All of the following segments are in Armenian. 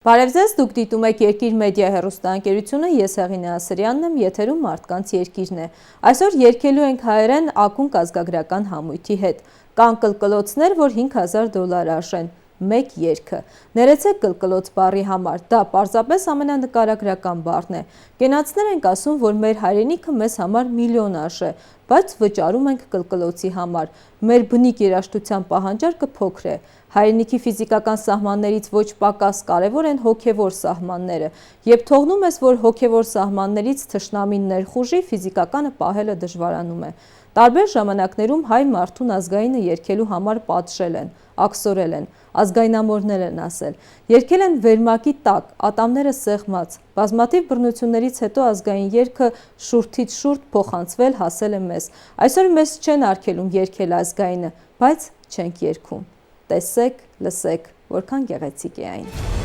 Բարև ձեզ, դուք դիտում եք Երկիր մեդիա հեռուստաընկերությունը, ես Հեղինե Ասրյանն եմ, եթերում մարդկանց երկիրն է։ Այսօր երգելու ենք հայերեն ակունք ազգագրական համույթի հետ։ Կան կլկլոցներ, որ $5000 արժեն, մեկ երգը։ Ներեցեք կլկլոց բառի համար, դա պարզապես ամենանկարագրական բառն է։ Կենացներ ենք ասում, որ մեր հայրենիքը մեզ համար միլիոն արժե, բայց վճարում ենք կլկլոցի համար։ Մեր բնիկ երաժշտության պահանջարկը փոքր է։ Հայրենիքի ֆիզիկական սահմաններից ոչ պակաս կարևոր են հոգևոր սահմանները։ Երբ թողնում ես, որ հոգևոր սահմաններից թշնամին ներխուժի, ֆիզիկականը պահելը դժվարանում է։ Տարբեր ժամանակներում հայ մարդուն ազգայինը երգելու համար պատժել են, աքսորել են, ազգայնամորներ են ասել, երգել են վերմակի տակ, ատամները սեղմած։ Բազմաթիվ բռնություններից հետո ազգային երգը շուրթից շուրթ փոխանցվել հասել է մեզ։ Այսօր մեզ չեն արգելում երգել ազգայինը, բայց չենք երգում։ Տեսեք, լսեք, որքան գեղեցիկ է այն։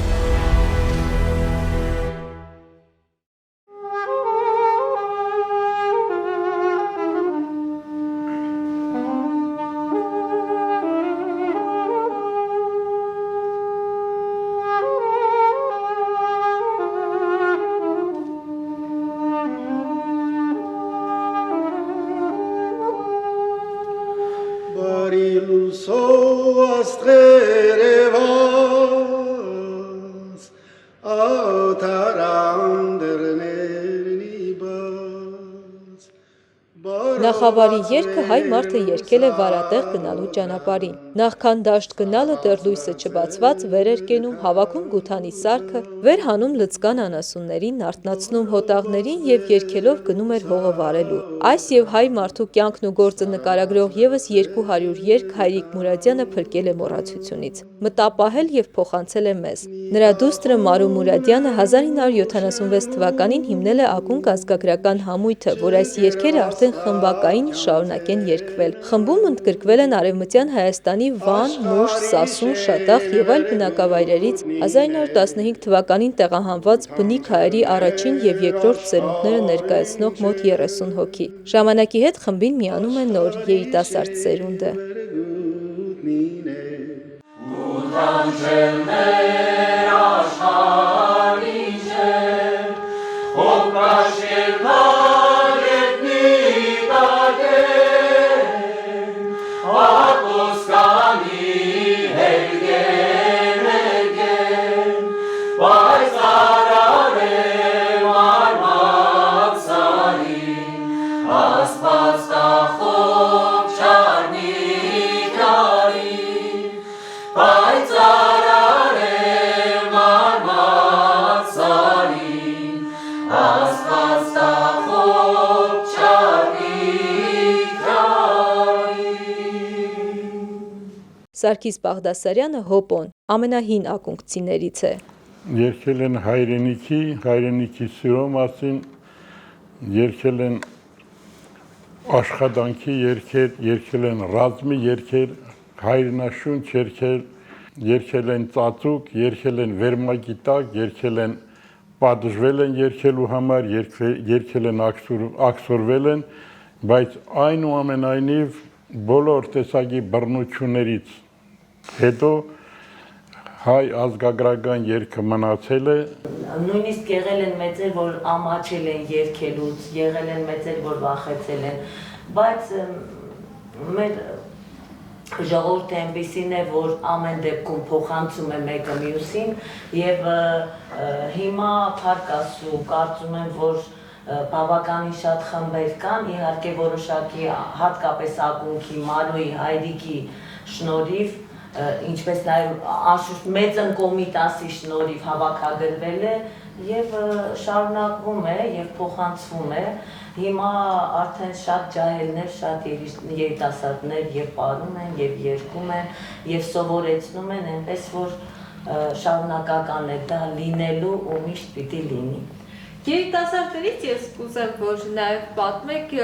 Նախավարի երգը հայ մարդը երգել է վարատեղ գնալու ճանապարհին։ Նախքան դաշտ գնալը դեռ լույսը չբացված վեր էր կենում, հավաքում գութանի սարքը, վեր հանում լցկան անասուններին, արթնացնում հոտաղներին և երգելով գնում էր հողը վարելու։ Այս և հայ մարդու կյանքն ու գործը նկարագրող ևս 200 երգ Հայրիկ Մուրադյանը փրկել է մոռացությունից, մտապահել և փոխանցել է մեզ։ Նրա դուստրը Մարու Մուրադյանը 1976 թվականին հիմնել է ակունք ազգագրական համույթը, որ այս երգերը արդեն խմբակային շարունակեն երգվել։ Խմբում ընդգրկվել են Արևմտյան Հայաստանի Վան, Մուշ, Սասուն, Շատախ և այլ բնակավայրերից 1915 թվականին տեղահանված բնիկ հայերի առաջին և երկրորդ սերունդները ներկայացնող մոտ 30 հոգի։ Ժամանակի հետ խմբին միանում է նոր երիտասարդ սերունդը։ Սարգիս Բաղդասարյանը Հոպոն ամենահին ակունքցիներից է։ Երգել են հայրենիքի սիրո մասին, երգել են աշխատանքի երգեր, երգել են ռազմի երգեր, հայրենաշունչ երգեր, երգել են ծածուկ, երգել են վերմակի տակ, երգել են պատժվել են երգելու համար, երգել են աքսորվել են, բայց այնուամենայնիվ բոլոր տեսակի բռնություններից հետո հայ ազգագրական երգը մնացել է։ Նույնիսկ եղել են մեծեր, որ ամաչել են երգելուց, եղել են մեծեր, որ վախեցել են, բայց մեր ժողովուրդը այնպիսին է, որ ամեն դեպքում փոխանցում է մեկը մյուսին և հիմա փառք Աստծու կարծում եմ, որ բավականին շատ խմբեր կան, իհարկե որոշակի հատկապես ակունքի, Մարուի, Հայրիկի շնորհիվ, ինչպես նաև անշուշտ մեծն Կոմիտասի շնորհիվ հավաքագրվել է և շարունակվում է և փոխանցվում է։ Հիմա արդեն շատ ջահելներ, շատ երիտասարդներ և պարում են, և երգում են, և սովորեցնում են, այնպես որ շարունակական է դա լինելու ու միշտ պիտի լինի։ Երիտասարդներից ես կուզեմ, որ նաև պատմեք,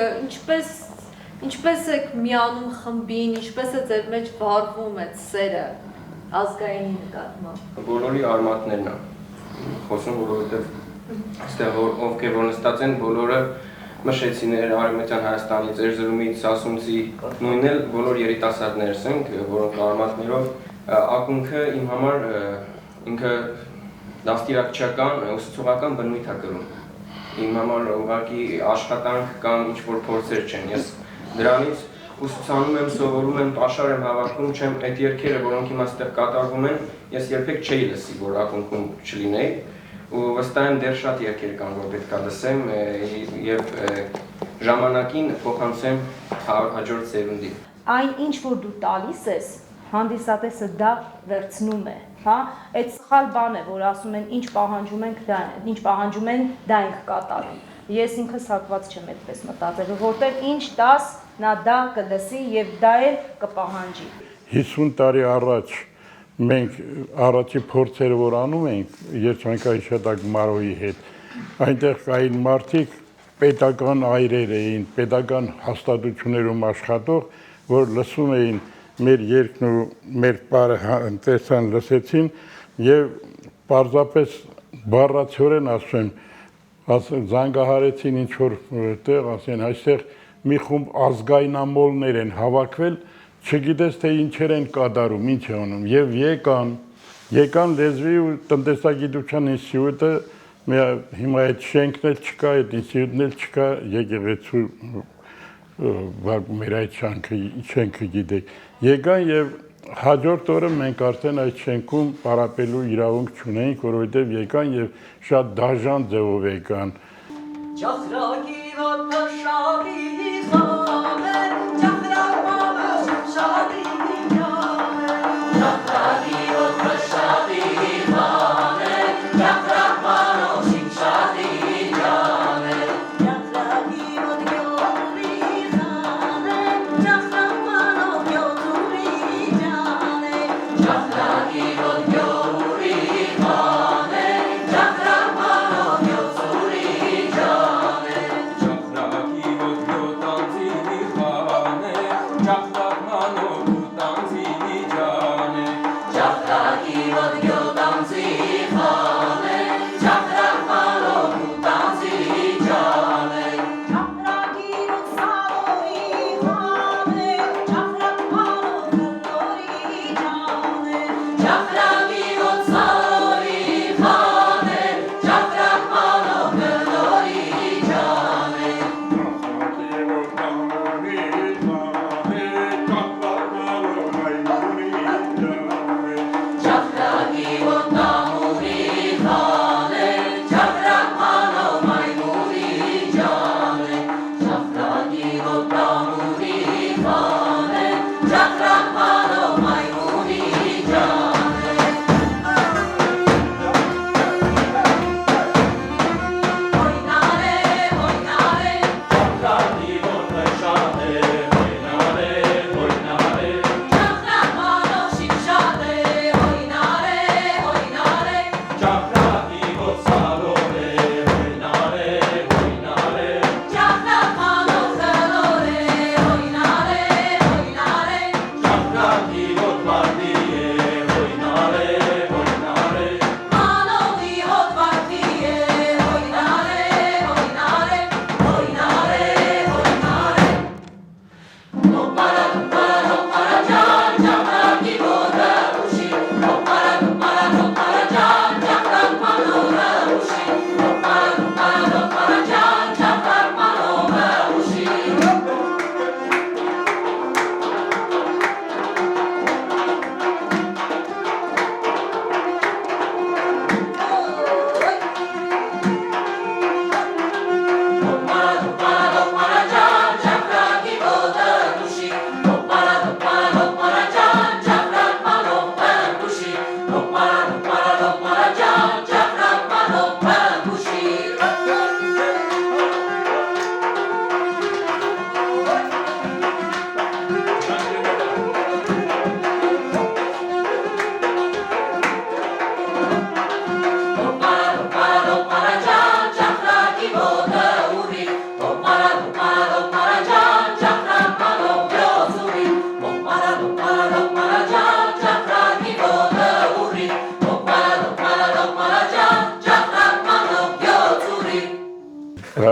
ինչպես եք միանում խմբին, ինչպես է ձեր մեջ վառվում այդ սերը ազգայինի նկատմամբ։ Բոլորի արմատներն է խոսում, որովհետև այստեղ ովքեր որ նստած են, բոլորը մշեցիներ, Արևմտյան Հայաստանից, Էրզրումից, Սասունցի, նույնն էլ բոլոր երիտասարդներս ենք, որոնք արմատներով ակունքը իմ համար ինքը դաստիարակչական, ուսուցողական բնույթ է կրում։ Իմ համար ուղղակի աշխատանք կամ ինչ-որ փորձեր չեն։ Ես դրանից ուսուցանում եմ, սովորում եմ, պաշար եմ հավաքում, չեմ այդ երգերը, որոնք հիմա այստեղ կատարվում են, ես երբեք չէի լսի, որ ակունքում չլինեի, ու վստահ եմ դեռ շատ երգեր կան, որ պետք է լսեմ եւ ժամանակին փոխանցեմ հաջորդ սերունդին։ Այն ինչ որ դու տալիս ես, հանդիսատեսը դա վերցնում է, հա, այդ սխալ բան է, որ ասում են ինչ պահանջում են, դա ենք կատարում։ Ես ինքս հակված չեմ այդպես մտածելու, որտեղ ինչ տաս, նա դա կլսի եւ դա էլ կպահանջի։ 50 տարի առաջ մենք առաջի փորձերը որ անում ենք Երջանկայի շտակ Մարոյի հետ, այնտեղ կային մարդիկ պետական այրեր էին, պետական հաստատություններում աշխատող, որ լսում էին մեր երգն ու մեր պարը տեսան, լսեցին եւ պարզապես բառացիորեն ասում զանգահարեցին ինչ-որ տեղ, ասեն, այստեղ մի խումբ ազգայնամոլներ են հավաքվել, չգիտես թե ինչեր են կատարում, ինչ է անում, եւ եկան լեզվի ու տնտեսագիտության ինստիտուտը, հիմա այդ շենքն էլ չկա, այդ ինստիտուտն էլ չկա, եկեղեցու մեր այդ շենքը գիտեք, եկան եւ հաջորդ օրը մենք արդեն այդ շենքում պարապելու իրավունք չունեինք, որովհետև եկան եւ շատ դաժան ձևով եկան։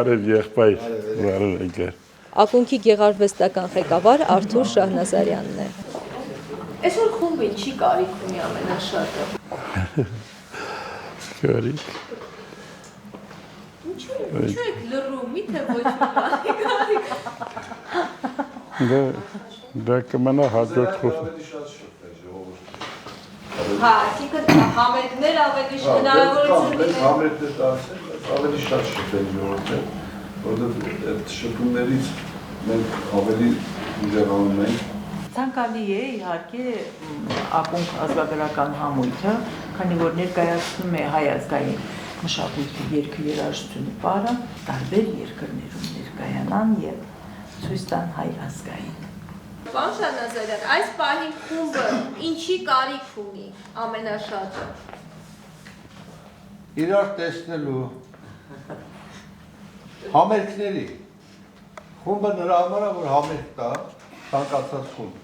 Բարև եղբայր, բարև եկար։ Ակունքի գեղարվեստական ղեկավար Արթուր Շահնազարյանն է։ Այսօր խումբին չի կարիք ունի ամենաշատը։ Կարիք։ Ինչու եք լռում, միթե ոչ մի բանի կարիք։ Դա կմնա հաջորդ խոսքը։ Հա, այսինքն համերգներ ավելի հնարավորություն լինեն։ Համերգներ դարձել, ավելի շատ շփել ժողովրդին, որովհետև այդ շփումներից մենք ավելի ուժեղանում ենք։ Ցանկալի է իհարկե ակունք ազգագրական համույթը, քանի որ ներկայացնում է հայ ազգային մշակույթի երգի երաժշտությունը պարը, տարբեր երկրներում ներկայանան եւ ցույց տան հայ ազգային։ Պարոն Շահնազարյան, այս պահին խումբը ինչի կարիք ունի ամենաշատը։ Իրար տեսնելու համերգների խումբը նրա համար է, որ համերգ տա, ցանկացած խումբ։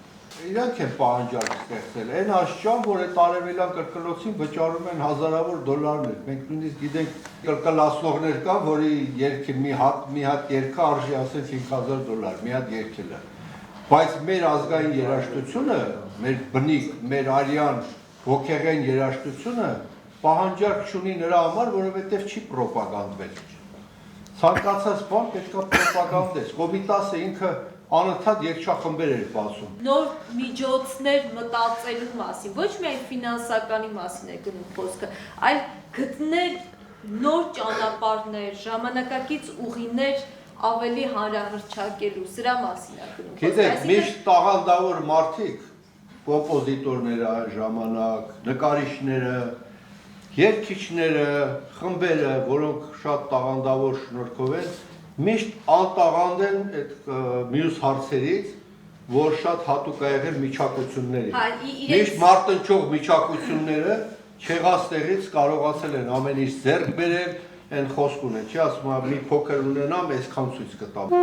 Իրանք են պահանջարկ ստեղծել, այն աշճան, որ այդ արևելյան կրկնոցին վճարում են հազարավոր դոլարներ։ Մենք նույնիսկ գիտենք կրկնասնողներ կան, որի երգը մի հատ երգը արժի ասենք $5,000, մի հատ երգելը։ Բայց մեր ազգային երաժշտությունը, մեր բնիկ, մեր արյան ոգեղեն երաժշտությունը պահանջարկ չունի նրա համար, որովհետև չի պրոպագանդվել։ Ցանկացած բան պետք է պրոպագանդես։ Կոմիտասը ինքը անընդհատ երգչախմբեր էր բացում։ Նոր միջոցներ մտածելու մասին, ոչ միայն ֆինանսականի մասին է գնում խոսքը, այլ գտնել նոր ճանապարհներ, ժամանակակից ուղիներ ավելի հանրահռչակելու, սրա մասին է գնում խոսքը։ Գիտեք, միշտ տաղանդավոր մարդիկ, կոմպոզիտորները այն ժամանակ, նկարիչները, երգիչները, խմբերը, որոնք շատ տաղանդավոր շնորհքով են, միշտ անտաղանդ են այդ մյուս հարցերից, որ շատ հատուկ է եղել միջակայությունների։ Միշտ մարտնչող միջակայությունները չեղածտեղից կարողացել են ամեն ինչ ձեռք բերել, այն խոսք ունեն, չի ասում մի փոքր ունենամ, այսքան ցույց կտամ։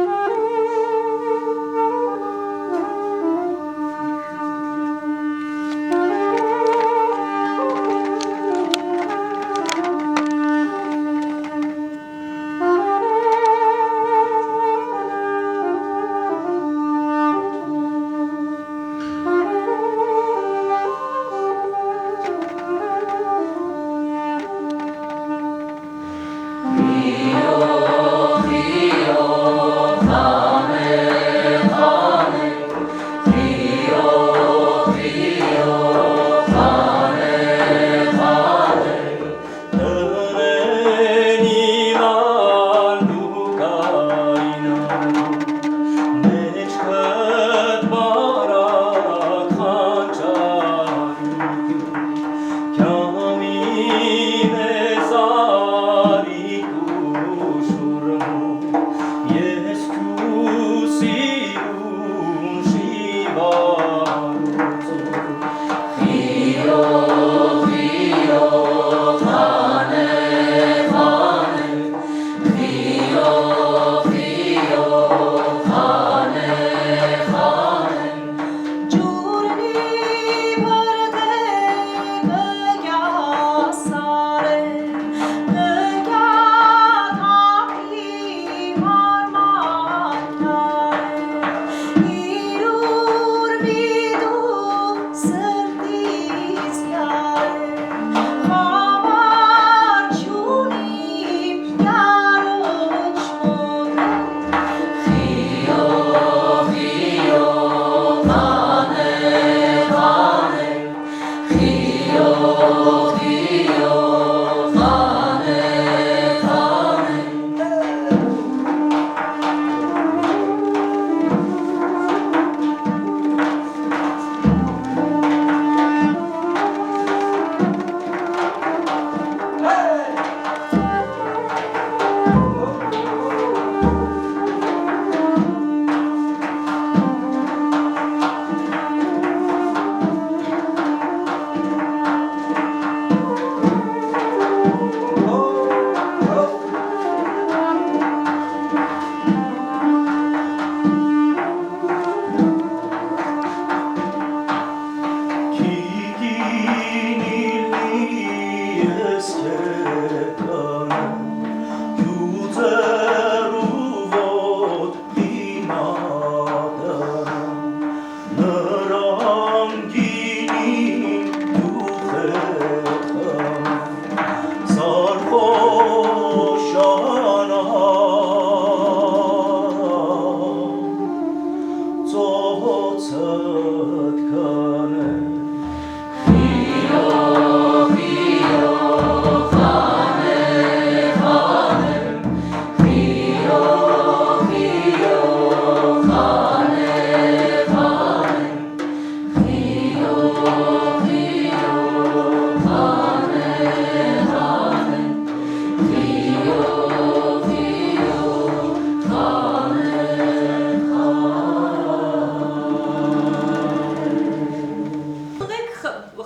So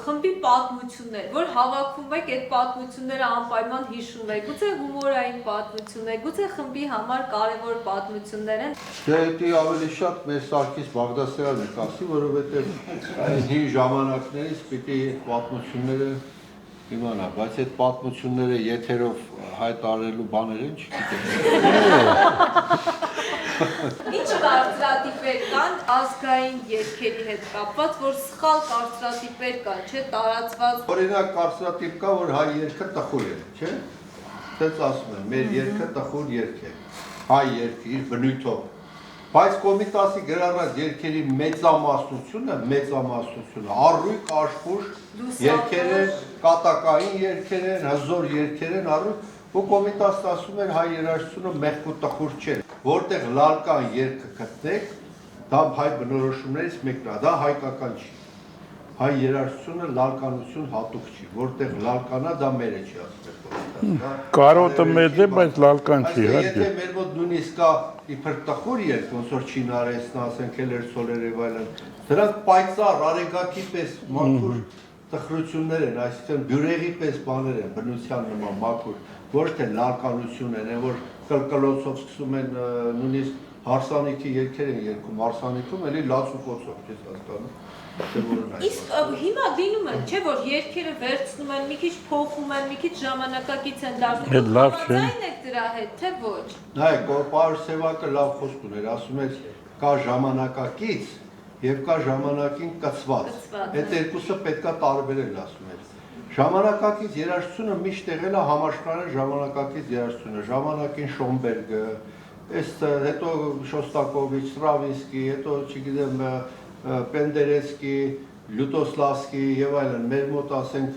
խմբի պատմություններ, որ հավաքում եք, այդ պատմությունները անպայման հիշում եք, գուցե հումորային պատմություններ, գուցե խմբի համար կարևոր պատմություններ են։ Դե դա ավելի շատ մեր Սարգիս Բաղդասարյանն է ասի, որովհետև այն հին ժամանակներից պիտի պատմությունները իմանա, բայց այդ պատմությունները եթերով հայտարարելու բաներ են չգիտեմ։ Ինչ կարծրատիպեր կան ազգային երգերի հետ կապված, որ սխալ կարծրատիպեր կան, չէ, տարածված։ Օրինակ կարծրատիպ կա, որ հայ երգը տխուր է, չէ՞։ Դες ասում են, մեր երգը տխուր երգ է։ Հայ երգը իր բնույթով։ Բայց Կոմիտասի գրառած երգերի մեծամասնությունը, առույգ, աշխուժ երգեր են, կատակային երգեր են, հզոր երգեր են, առույգ, ու Կոմիտասն ասում էր հայ երաժշտությունը մեղք ու տխուր չէ։ Որտեղ լալկան երգը գտնեք, դա հայ բնորոշումներից մեկն է, դա հայկական չի։ Հայ երաժշտությունը լալկանություն հատուկ չի, որտեղ լալկանա դա մերը չի ասում։ Կարոտը մեծ է, բայց լալկան չի, հա։ Եթե մեր մոտ նույնիսկ կա իբր տխուր երգ, ոնց որ Չինարեսն ասենք, Քելեր Սոլեր եւ այլն, դրանք պայծառ արեգակի պես մաքուր տխրություններ են, այսինքն բյուրեղի պես բաներ են, բնության նման մաքուր, ոչ թե լալկանություն են, որ կլկլոցով սկսում են նույնիսկ հարսանիքի երգեր են երգում, հարսանիքում էլի լաց ու կոծով, չես հասկանում։ Իսկ հիմա լինում է, չէ՞ որ երգերը վերցնում են, մի քիչ փոխում են, մի քիչ ժամանակակից են դարձնում։ Այդ լավ չէ։ Համաձայն եք դրա հետ, թե ոչ։ Նայեք, Պարոն Սևակը լավ խոսք ուներ, ասում էր կա ժամանակակից եւ կա ժամանակին կցված։ Այդ երկուսը պետքա տարբերել, ասում էր։ Ժամանակակից երաժշտությունը միշտ եղել է համաշխարհային ժամանակակից երաժշտությունը, ժամանակին Շոնբերգը, հետո Շոստակովիչ, Ստրավինսկի, հետո չգիտեմ Պենդերեսկի, Լյուտոսլավսկի եւ այլն, մեր մոտ ասենք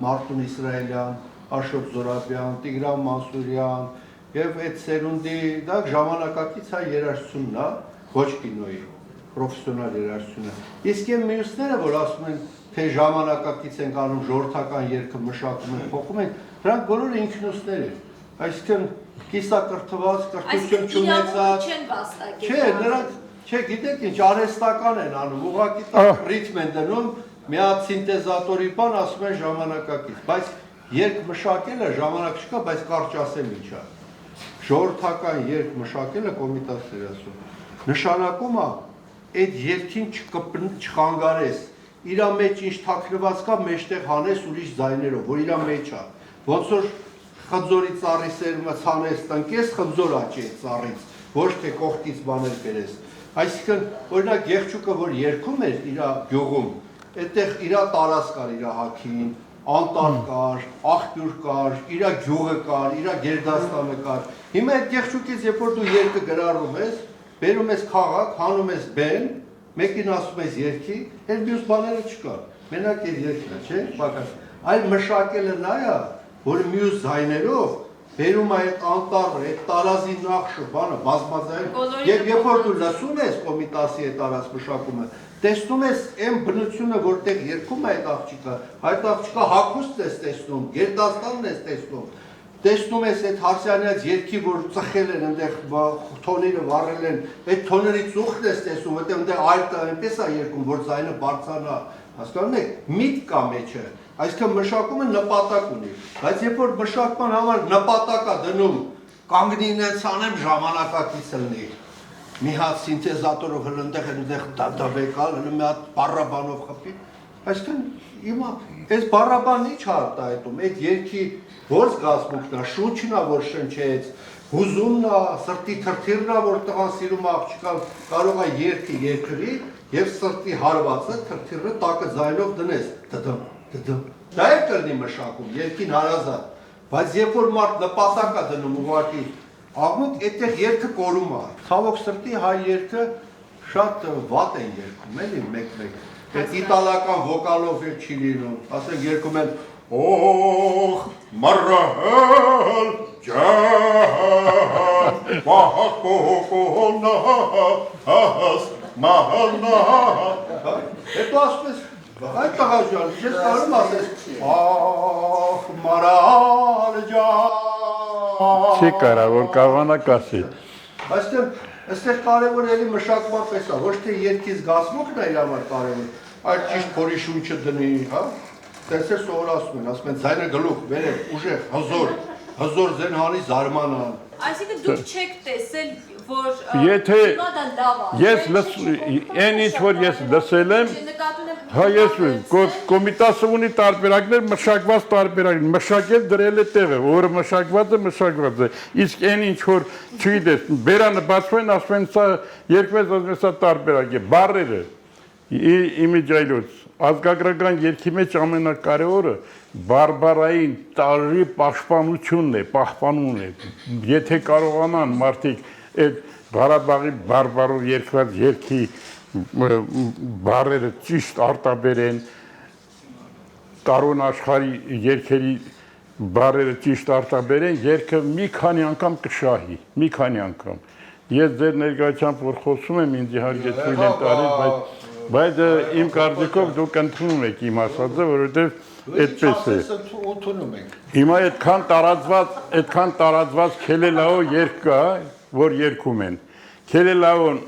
Մարտուն Իսրայելյան, Աշոտ Զորաբյան, Տիգրան Մանսուրյան եւ այդ սերունդի դա ժամանակակից հայ երաժշտությունն է, ոչ կինոյի, պրոֆեսիոնալ երաժշտությունը։ Իսկ այն մյուսները, որ ասում են թե ժամանակակից են անում ժողովրդական երգը մշակում են, փոխում են, դրանք բոլորը ինքնուսներ են։ Այսինքն կիսակրթված, կրթություն չունեցած, չէ, նրանք Չէ, գիտեք ինչ, արհեստական են անում, ուղղակի տակ ռիթմ են դնում, մի հատ սինթեզատորի բան ասում են ժամանակակից, բայց երգ մշակելը ժամանակ չկա, բայց կարճ ասեմ ինչ է։ Ժողովրդական երգ մշակելը Կոմիտասն էր ասում։ Նշանակում է այդ երգին չխանգարես, իր մեջ ինչ թաքնված կա, մեջտեղ հանես ուրիշ ձայներով, որ իր մեջ է։ Ոնց որ խնձորի ծառի սերումը ցանես, տնկես խնձոր աճի այդ ծառից, ոչ թե կողքից բաներ բերես։ Այսինքն, օրինակ եղջուկը, որ երգում էր իր գյուղում, այդտեղ իր տարածք կար իր հագին, անտառ կար, աղբյուր կար, իր գյուղը կար, իր գերդաստանը կար։ Հիմա այդ եղջուկից, երբ որ դու երգը գրառում ես, բերում ես քաղաք, հանում ես բեն, մեկին ասում ես երգի, այդ մյուս բաները չկան։ Մենակ այդ երգն է, չէ՞, պակաս։ Այլ մշակելը նա է, որ մյուս ձայներով բերում է այդ անտառը, այդ տարազի նախշը, բանը, բազմազային, եւ երբ որ դու լսում ես Կոմիտասի այդ տարած մշակումը, տեսնում ես այն բնությունը, որտեղ երգում է այդ աղջիկը հագուստ ես տեսնում, գերդաստանն ես տեսնում ես այդ Հարսյանյաց երգի, որ ծխել են այնտեղ թոները վառել են, այդ թոների ծուխն ես տեսնում, որտեղ այնտեղ այլտը այնպես է երգում, որ ձայնը բարձրանա, հասկանում եք, միտք կա մեջը։ Այսինքն մշակումը նպատակ ունի, բայց երբ որ մշակման համար նպատակ է դնում, կանգնին ես անեմ ժամանակակից լինի, մի հատ սինթեզատորով հլնդեղ դավեկալ, մի հատ բառաբանով խփի, այսինքն իմա, այս բառաբանն ինչ արտահայտում, այդ երգի որ զգացմունքն է, շունչն է, որ շնչեց, հուզումն է, սրտի թրթիռն է, որ տղան սիրում աղջկան, կարող է երգը երկրի եւ սրտի հարվածը թրթիռը տակը ձայնով դնես, դա է կլինի մշակում, երգին հարազատ, բայց երբ որ մարդ նպատակ է դնում ուղղակի, աղմուկ այդտեղ երգը կորում է, ցավոք սրտի հայ երգը շատ վատ են երգում, էլի մեկ-մեկ, այդ իտալական վոկալով էլ չի լինում, ասենք երգում են օխ, մարահել, ջան, վահակոկոնահաս, մահանա, հետո ասում ես, այդ տղաջան, ես կարում ասես, ախ, մարալ ջան, Չի կարա, որ կաղանակ ասի։ Այստեղ կարևոր էլի մշակման պես է, ոչ թե երգի զգացմունքն է իր համար կարևոր, այլ ճիշտ փորի շունչը դնի, հա, տեսեր սովորացնում են, ասում են ձայնը գլուխ, վերև, ուժեղ, հզոր զենհանի զարմանան։ Այսինքն դուք չեք տեսել, որ Եթե հիմա դա լավ է։ ես այն ինչ որ ես լսել եմ, հա ես կոմիտասը ունի տարբերակներ, մշակված տարբերակներ, մշակել դրել է տեղը, որը մշակված է, իսկ այն ինչ որ չգիտես, բերանը բացվում են, ասում են սա երկվեց, ասում են սա տարբերակ է, բառերը իմիջայլոց, ազգագրական երգի մեջ ամենակարևորը բարբարային տարրի պաշտպանությունն է, պահպանումն է, եթե կարողանան մարդիկ այդ Ղարաբաղի բարբարով երգված երգի բառերը ճիշտ արտաբերեն, տարոն աշխարհի երգերի բառերը ճիշտ արտաբերեն, երգը մի քանի անգամ կշահի, մի քանի անգամ։ Ես ձեր ներկայությամբ որ խոսում եմ, ինձ իհարկե թույլ եմ տալիս, բայց իմ կարծիքով դուք ընդունում եք իմ ասածը, որովհետև այդպես է։ Ընդունում ենք։ Հիմա այդքան տարածված քելելաո երգ կա, որ երգում են։ Քելելաոն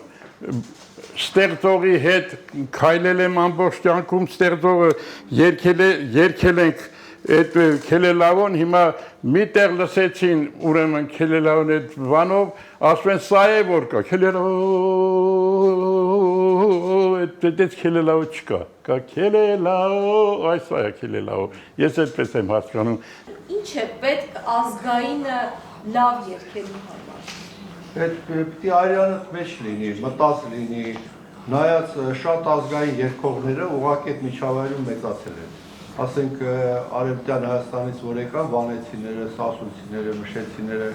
ստեղծողի հետ քայլել եմ ամբողջ կյանքում, ստեղծողը երգել ենք այդ քելելավոն, հիմա միտեղ լսեցին ուրեմն քելելավոն այդ բանով, ասում են սա է որ կա, այդպես քելելավո չկա, կա քելելավո, այս սա է քելելավո, ես այդպես եմ հասկանում։ Ինչ է պետք ազգայինը լավ երգելու համար։ Այդ պիտի արյանը մեջ լինի, մտած լինի, նայած շատ ազգային երգողները ուղղակի այդ միջավայրում մեծացել են։ Ասենք Արևմտյան Հայաստանից որ եկան վանեցիները, սասունցիները, մշեցիները,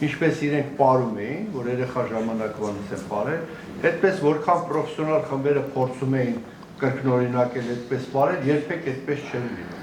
ինչպես իրենք պարում էին, որ երեխա ժամանակվանից են պարել, այդպես որքան պրոֆեսիոնալ խմբերը փորձում էին կրկնօրինակել այդպես պարել, երբեք այդպես չեն լինում։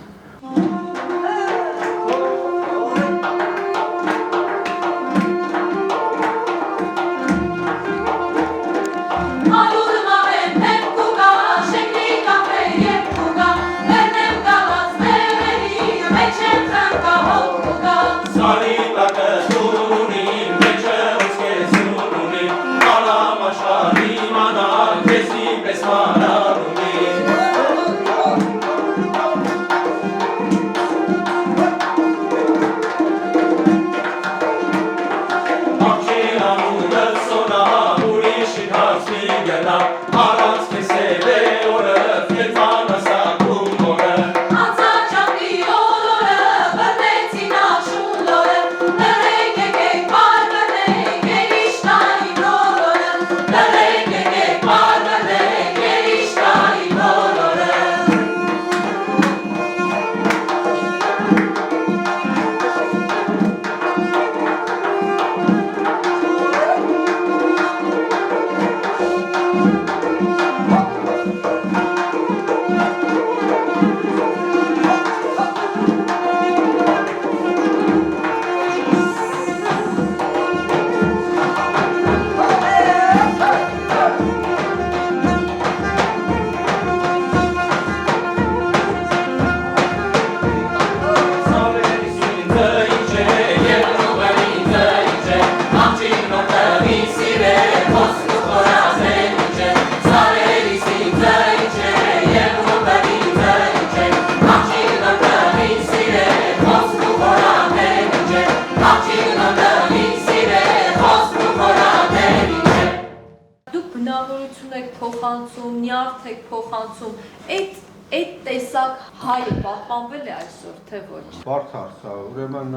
փոխանցում, նյարդ եք փոխանցում, այդ տեսակ հայը պահպանվել է այսօր, թե ոչ։ Բարդ հարց է, ուրեմն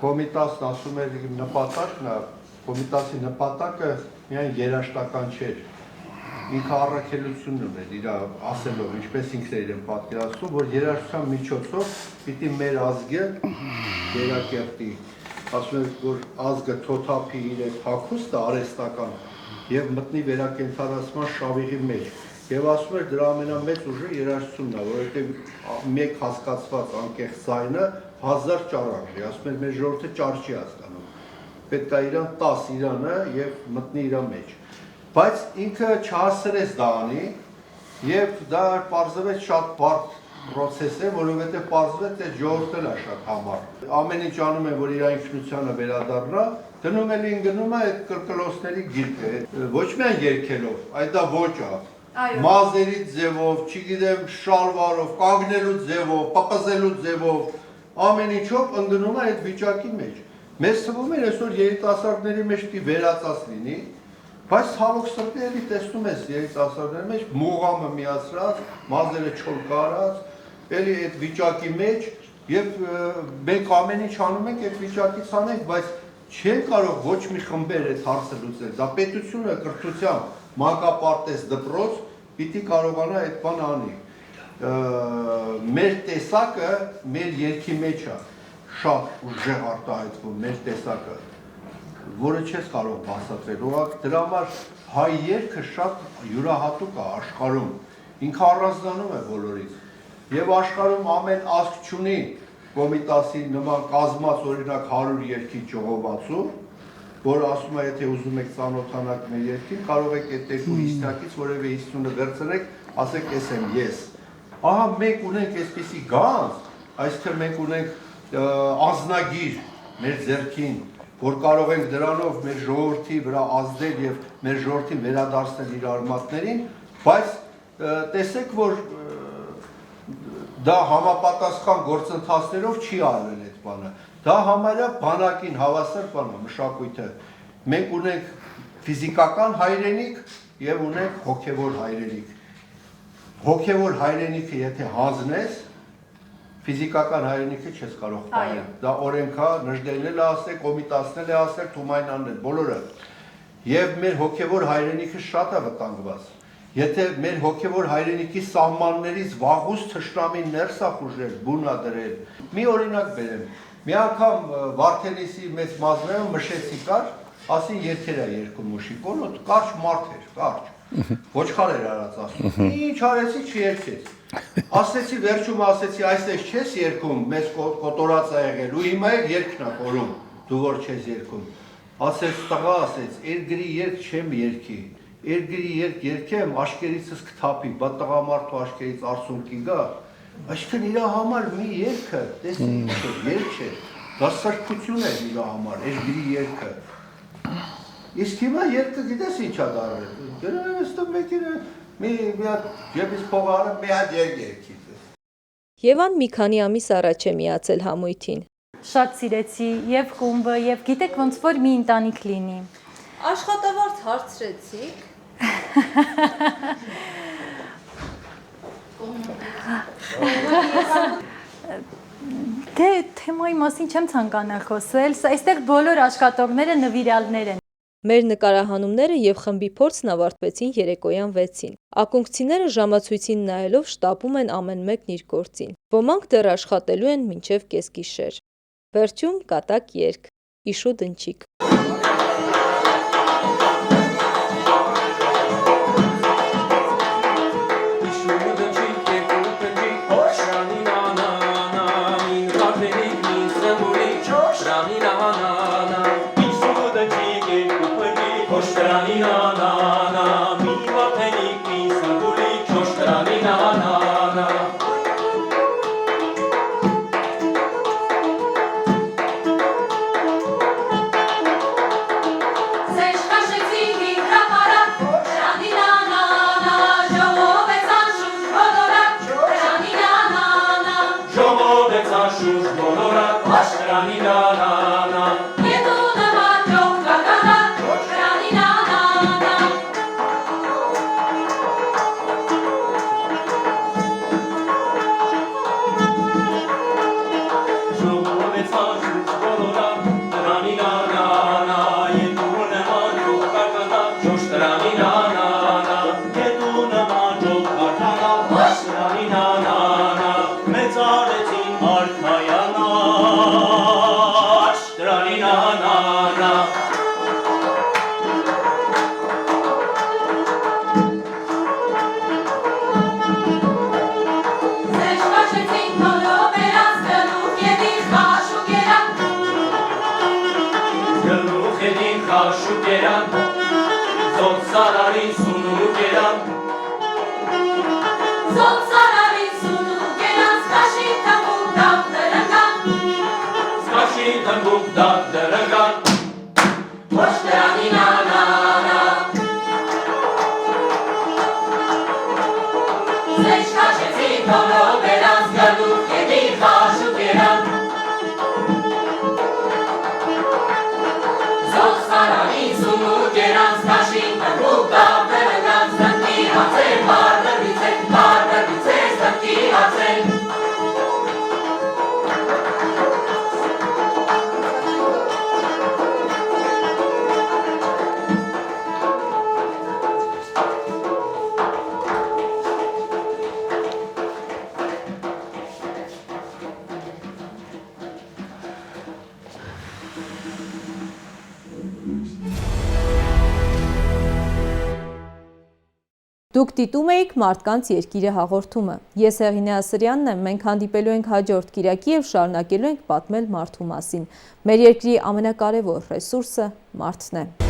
Կոմիտասն ասում էր նպատակն է, Կոմիտասի նպատակը միայն երաժշտական չէր։ Ինքը առաքելությունն ուներ իր ասելով, ինչպես ինքն էր պատկերացնում, որ երաժշտության միջոցով պիտի մեր ազգը վերակերտի, ասում էր, որ ազգը թոթափի իր հագուստը արհեստական եւ մտնի վերակենդանացման շավիղի մեջ։ Եվ ասում էր դրա ամենամեծ ուժը երաժշտությունն է, որովհետեւ մեկ հասկացված անկեղծ ձայնը 1000 ճառ է, ասում էր մեր ժողովուրդը ճառ չի հասկանում։ Պետք է իրան 10 իրանը եւ մտնի իր մեջ։ Բայց ինքը չհասցրեց դա անի եւ դա պարզվեց շատ բարդ process է, որովհետեւ պարզվեց այդ ժողովուրդն է շատ համար։ Ամեն ինչ անում են, որ իր ինքնությանը վերադառնա, գնում է այդ կրկլոսների գիրկը, ոչ միայն երգելով, այլ դա ոչ է։ մազերի ձևով, չգիտեմ, շալվարով, կանգնելու ձևով, պակասելու ձևով, ամեն ինչով ընկնում է այդ վիճակի մեջ։ Մեզ թվում է այսօր երիտասարդների մեջ պիտի վերածած լինի, բայց ցավոք սրտի էլի տեսնում ես երիտասարդների մեջ մուղամը միացրած, մազերը չոր կարած, էլի այդ վիճակի մեջ եւ մենք ամեն ինչ անում ենք այդ վիճակից անենք, բայց չեն կարող ոչ մի խմբեր այդ հարցը լուծել։ Դա պետությունը կրթության մանկապարտեզ դպրոց պիտի կարողանա այդ բան անի։ Մեր տեսակը մեր երկի մեջ է շատ ուժեղ արտահայտվում մեր տեսակը, որը չես կարող բացատրել։ Ուղղակի դրա համար հայ երգը շատ յուրահատուկ է աշխարհում, ինքը առանձնանում է բոլորից։ Եվ աշխարհում ամեն ազգ չունի Կոմիտասի նման կազմած օրինակ 100 երկի ժողովածու, որը ասում է, եթե ուզում եք ծանոթանալ մեր երկին, կարող եք այդ 250-ից որևէ 50-ը վերցնեք, ասեք, ես եմ ես։ Ահա մենք ունենք այսպիսի գանձ, այսինքն մենք ունենք անձնագիր մեր ձեռքին, որ կարող ենք դրանով մեր ժողովրդի վրա ազդել եւ մեր ժողովրդին վերադարձնել իր արմատներին, բայց տեսեք, որ դա համապատասխան գործընթացներով չի արվել այդ բանը։ Դա համարյա բանակին հավասար բան է, մշակույթը։ Մենք ունենք ֆիզիկական հայրենիք եւ ունենք հոգեվոր հայրենիք։ Հոգեվոր հայրենիքը եթե հանձնես, ֆիզիկական հայրենիքը չես կարող պահել։ Դա օրենք է, նժդելն է ասել, կոմիտասն է ասել, Թումանյանն է, բոլորը։ Եվ մեր հոգեվոր հայրենիքը շատ է վտանգված։ Եթե մեր հոգեվոր հայրենիքի սահմաններից վաղուց թշնամին ներս է խուժել, բուն է դրել։ Մի օրինակ բերեմ։ Մի անգամ Վարդենիսի մեծ մազները մշեցի կար, ասին երգեր է երգում մուշիկոն, կարճ մարդ էր, կարճ։ Ոչխար էր արած ասում։ Ինչ արեցի չերգեց։ Ասեցի վերջում ասեցի, այսպես չես երգում, մեզ կոտորած է եղել, ու հիմա երգն է կորում, դու որ չես երգում։ Ասեց տղա, ասեց, երգրի երգ չեմ երգի։ Երգրի երգ երգեմ, աշկերիցս կթափի, բա տղամարդու աշկերից արսունքի գա։ Այսինքն իր համար մի երգը, տեսի ինչ երգ չէ, դա սրբություն է իր համար, երգրի երգը։ Իսկ հիմա երգը գիտես ինչ է դարվել։ Դրանով էստո մեկին մի հատ ջեբից փող արեմ, մի հատ երգ երգի։ Եվան մի քանի ամիս առաջ է միացել համույթին։ Շատ սիրեցի եւ խումբը եւ գիտեք ոնց որ մի ընտանիք լինի։ Աշխատավարձ հարցրեցիք։ Դե թեմայի մասին չեմ ցանկանա խոսել, այստեղ բոլոր աշխատողները նվիրալներ են։ Մեր նկարահանումները եւ խմբի փորձն ավարտվեցին երեկոյան 6-ին։ Ակունքցիները ժամացույցին նայելով շտապում են ամեն մեկն իր գործին։ Ոմանք դեռ աշխատելու են մինչև կեսգիշեր։ Վերջում կատակ երգ, իշու դնչիկ։ Դուք դիտում էիք Մարդկանց երկիրը հաղորդումը։ Ես Հեղինե Ասրյանն եմ, մենք հանդիպելու ենք հաջորդ կիրակի և շարունակելու ենք պատմել մարդու մասին։ Մեր երկրի ամենակարևոր ռեսուրսը մարդն է։